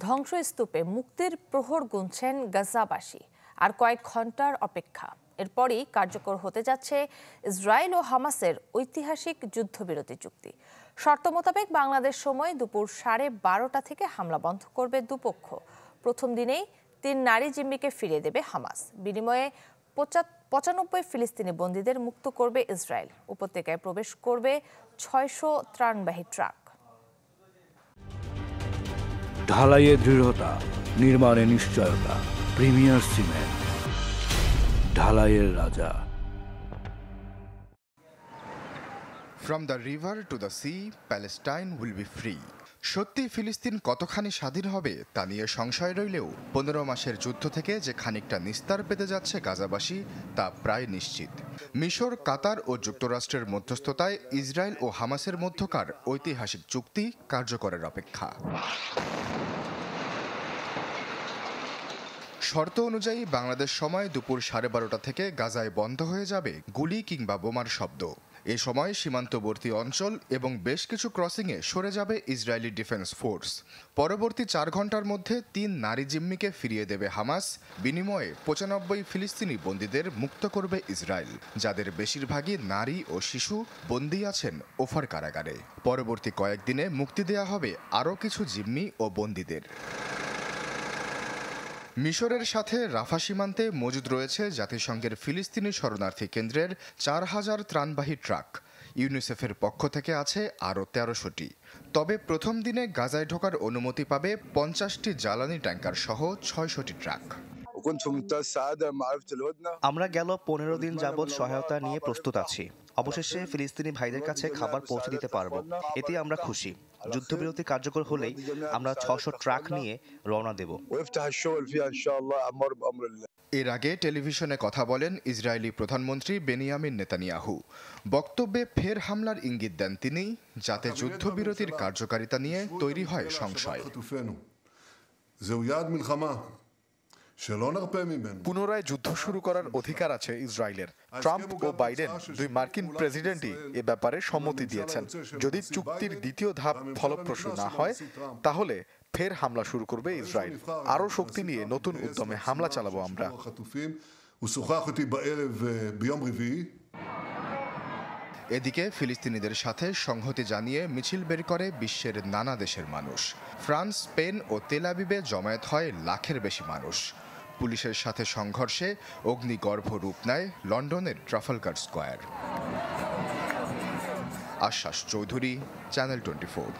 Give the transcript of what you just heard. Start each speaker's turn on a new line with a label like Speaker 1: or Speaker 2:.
Speaker 1: ধ্বংসস্তূপে মুক্তির প্রহর গুনছেন গাজাবাসী। আর কয়েক ঘন্টার অপেক্ষা, এরপরই কার্যকর হতে যাচ্ছে ইসরায়েল ও হামাসের ঐতিহাসিক যুদ্ধবিরতি চুক্তি। শর্ত মোতাবেক বাংলাদেশ সময় দুপুর 12:30 থেকে হামলা বন্ধ করবে দুপক্ষ। প্রথম দিনেই 3 নারী জিম্মিকে ফিরিয়ে দেবে হামাস। বিনিময়ে 95 ফিলিস্তিনি বন্দীদের মুক্ত করবে ইসরায়েল। উপত্যকায় প্রবেশ করবে 600 ত্রাণবাহী ট্রাক।
Speaker 2: ঢালাইয়ে দৃঢ়তা, নির্মাণে নিশ্চয়তা। প্রিমিয়ার সিমেন্ট, ঢালাইয়ের রাজা।
Speaker 3: From the river to the sea, Palestine will be free. সত্যি ফিলিস্তিন কতখানি স্বাধীন হবে তা নিয়ে সংশয় রইলেও 15 মাসের যুদ্ধ থেকে যে খানিকটা নিস্তার পেতে যাচ্ছে গাজাবাসী তা প্রায় নিশ্চিত। মিশর, কাতার ও যুক্তরাষ্ট্রের মধ্যস্থতায় ইসরায়েল ও হামাসের মধ্যকার ঐতিহাসিক চুক্তি কার্যকরের অপেক্ষা। শর্ত অনুযায়ী বাংলাদেশ সময় দুপুর 12:30 থেকে গাজায় বন্ধ হয়ে যাবে গুলি কিংবা বোমার শব্দ। এ সময় সীমান্তবর্তী অঞ্চল এবং বেশ কিছু ক্রসিংয়ে সরে যাবে ইসরায়েলি ডিফেন্স ফোর্স। পরবর্তী 4 ঘন্টার মধ্যে 3 নারী জিম্মিকে ফিরিয়ে দেবে হামাস। বিনিময়ে 95 ফিলিস্তিনি বন্দীদের মুক্ত করবে ইসরায়েল, যাদের বেশিরভাগই নারী ও শিশু বন্দী আছেন ওফার কারাগারে। পরবর্তী কয়েকদিনে মুক্তি দেয়া হবে আরও কিছু জিম্মি ও বন্দীদের। মিশরের সাথে রাফা সীমান্তে মজুদ রয়েছে জাতিসংঘের ফিলিস্তিনি শরণার্থী কেন্দ্রের 4000 ত্রাণবাহী ট্রাক। ইউনিসেফের পক্ষ থেকে আছে আরও 1300টি। তবে প্রথম দিনে গাজায় ঢোকার অনুমতি পাবে 50টি জ্বালানি ট্যাঙ্কার সহ 600টি ট্রাক।
Speaker 4: আমরা গেল 15 দিন যাবৎ সহায়তা নিয়ে প্রস্তুত আছি। অবশেষে ফিলিস্তিনি ভাইদের কাছে খাবার পৌঁছে দিতে পারব, এতে আমরা খুশি। যুদ্ধবিরতি কার্যকর হলেই আমরা 600 ট্রাক নিয়ে রওনা দেব।
Speaker 3: এর আগে টেলিভিশনে কথা বলেন ইসরায়েলি প্রধানমন্ত্রী বেনিয়ামিন নেতানিয়াহু। বক্তব্যে ফের হামলার ইঙ্গিত দেন তিনি, যাতে যুদ্ধবিরতির কার্যকারিতা নিয়ে তৈরি হয় সংশয়।
Speaker 5: পুনরায় যুদ্ধ শুরু করার অধিকার আছে ইসরায়েলের। ট্রাম্প ও বাইডেন, 2 মার্কিন প্রেসিডেন্টই এ ব্যাপারে সম্মতি দিয়েছেন। যদি চুক্তির দ্বিতীয় ধাপ ফলপ্রসূ না হয়, তাহলে ফের হামলা শুরু করবে ইসরায়েল। আরও শক্তি নিয়ে নতুন উদ্যমে হামলা চালাবো আমরা।
Speaker 3: এদিকে ফিলিস্তিনিদের সাথে সংহতি জানিয়ে মিছিল বের করে বিশ্বের নানা দেশের মানুষ। ফ্রান্স, স্পেন ও তেল আবিবে জমায়েত হয় লাখের বেশি মানুষ। পুলিশের সাথে সংঘর্ষে অগ্নিগর্ভ রূপ নেয় লন্ডনের ট্রাফালগার স্কয়ার। আশ্বাস চৌধুরী, চ্যানেল 24।